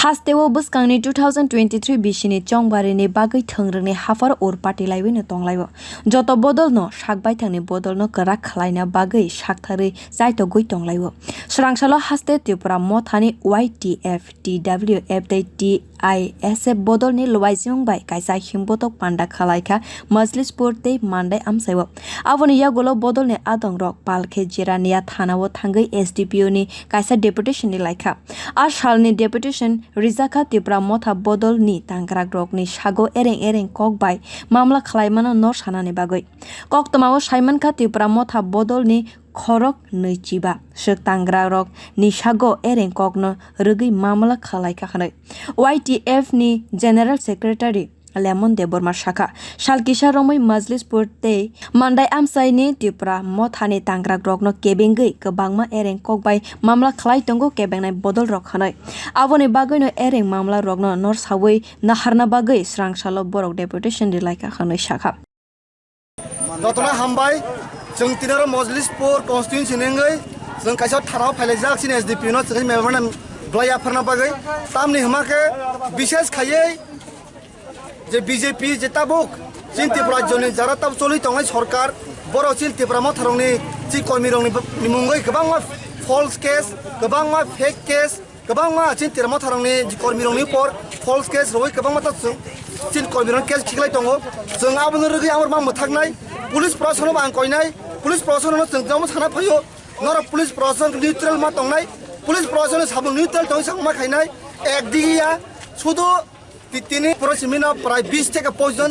haste bwskangni 2023 bisini chongbarini bagui thongrangni hafar or party laibino tonglaibo joto bodol no sakbai thangni bodol no karak khlaina bagui sakthari chaito gui tonglaibo Swrang salo haste Tipra mothani YTF TWF TISF bodol ni luajmung bai kaisa himbotok panda khalaika majlishpur tei mandai amsaibo aboni yagolo bodol ni adong rok palkhe Jirania thana o thangai SDPO ni kaisa Deputation ni laika a salni Deputation rizaka Tipra motha bodol ni tangrak rok ni sago ereng kok bai mamla khlaimano nor sanani bagoi kok tomao saimanka Tipra motha bodol ni khorok neichiba sek tangra rok ni sago ereng kok no rugui mamla khalaika khanai YTF ni General Secretary lemon deborma shaka salkisa romoi majlishpur tei mandai amchaini Tipra mothani tangrak rok no kebengui kwbangma ereng kok bai mamla khlai tongo kebengnai bodol rok khanai aboni bagui no ereng mamla rok no nor sawi naharna bagui Swrang salo borok Deputation dilaika khanai shaka Dotona hambai जों तिनारो majlishpur constituency nengai जों kaisa thana khwlaijak sin SDP no जों मेमोरन bwlai afrna bagai tamni hamake বিশেষ খাयै যে BJP যে তাবুক চিন Tripura Johnny যারা তাব চলি তংলাই সরকার বড় চিন ত্রিপুরা মথারংনি চি কর্মীরংনি নিমুঙ্গৈ गोबांमा ফলস কেস गोबांमा फेक केस गोबांमा चिन ত্রিপুরা মথারংनि কর্মীরংनि पर ফলস केस রই गोबांमा ता चिन কর্মীরং केस खिगलाय दङ जों आबनो रगै आमर मा मथागनाय पुलिस प्रशासन आं कयनाय पुलिस प्रशासन जों जाम साना फैयो नर पुलिस प्रशासन निउट्रेल मा दंनाय पुलिस प्रशासन साबो निउट्रेल दं सांमा खायनाय एक दिगिया শুধু তিনি পরশমিনা প্রায় 20 থেকে 25 জন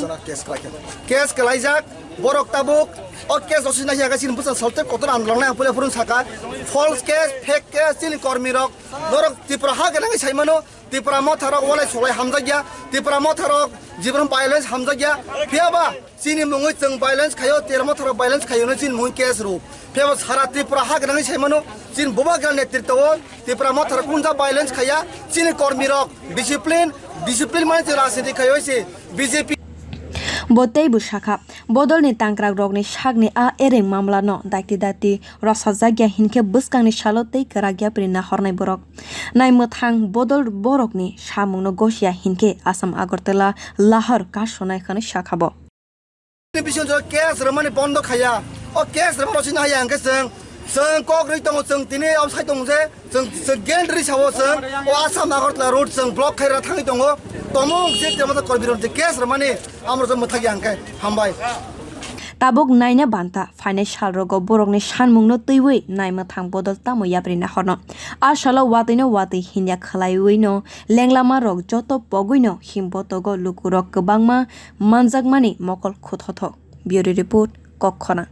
case khwlaijak borok tabuk o case অসিনা ইয়াগাসিন বুসা সলতে কত আন্দোলন আপলে ফুরুন সাকা ফলস কেস ফেক কেস চিনি কর্মী রক নরক ত্রিপুরা হাগনাই সাইমানো ত্রিপুরা মথারক ওলাই সলাই হামজাগিয়া ত্রিপুরা মথারক জীবন ভায়োলেন্স হামজাগিয়া ফিয়াবা চিনি মুঙ্গই जों ভায়োলেন্স খায়ো ত্রিপুরা মথারক ভায়োলেন্স খায়নো চিন মুই কেস রু ফিয়াবা সারা ত্রিপুরা হাগনাই সাইমানো চিন ববাগাল নেতৃত্ব ত্রিপুরা মথারক কুনজা ভায়োলেন্স খায়া চিনি কর্মী রক ডিসিপ্লিন মানে রাজনীতি খায়ছে BJP botei bushaka bodol ni tangkrak rok ni sakni a ereng mamla no dakti rosajagya hinke bwskangni salo tei karagya prina hornai borok nai mothang bodol borok ni samung no gosia hinke Assam Agartala Lahore kasonai khani sakhabo Deputation kes ramani bondo khaya o kes ramani sina haya angke जों कग्रै दङ जों दिनै outside दङ जे जों गेन्ड्रि सावो जों ओ Assam Agartala road जों block खायरा थाङै दङ तमों जे तेमता करबिरो जे केस रमाने आमर जों मथागि आंखाय हामबाय tabuk naina banta financial rogo borokni sanmungno teiwi naima thang bodol tamo yabrina horno a salo wati hinya khlaiwi no lenglama rok joto poguino himbotokgo luku rok kwbangma manjak mani mokol khuthothok bureau report kokkona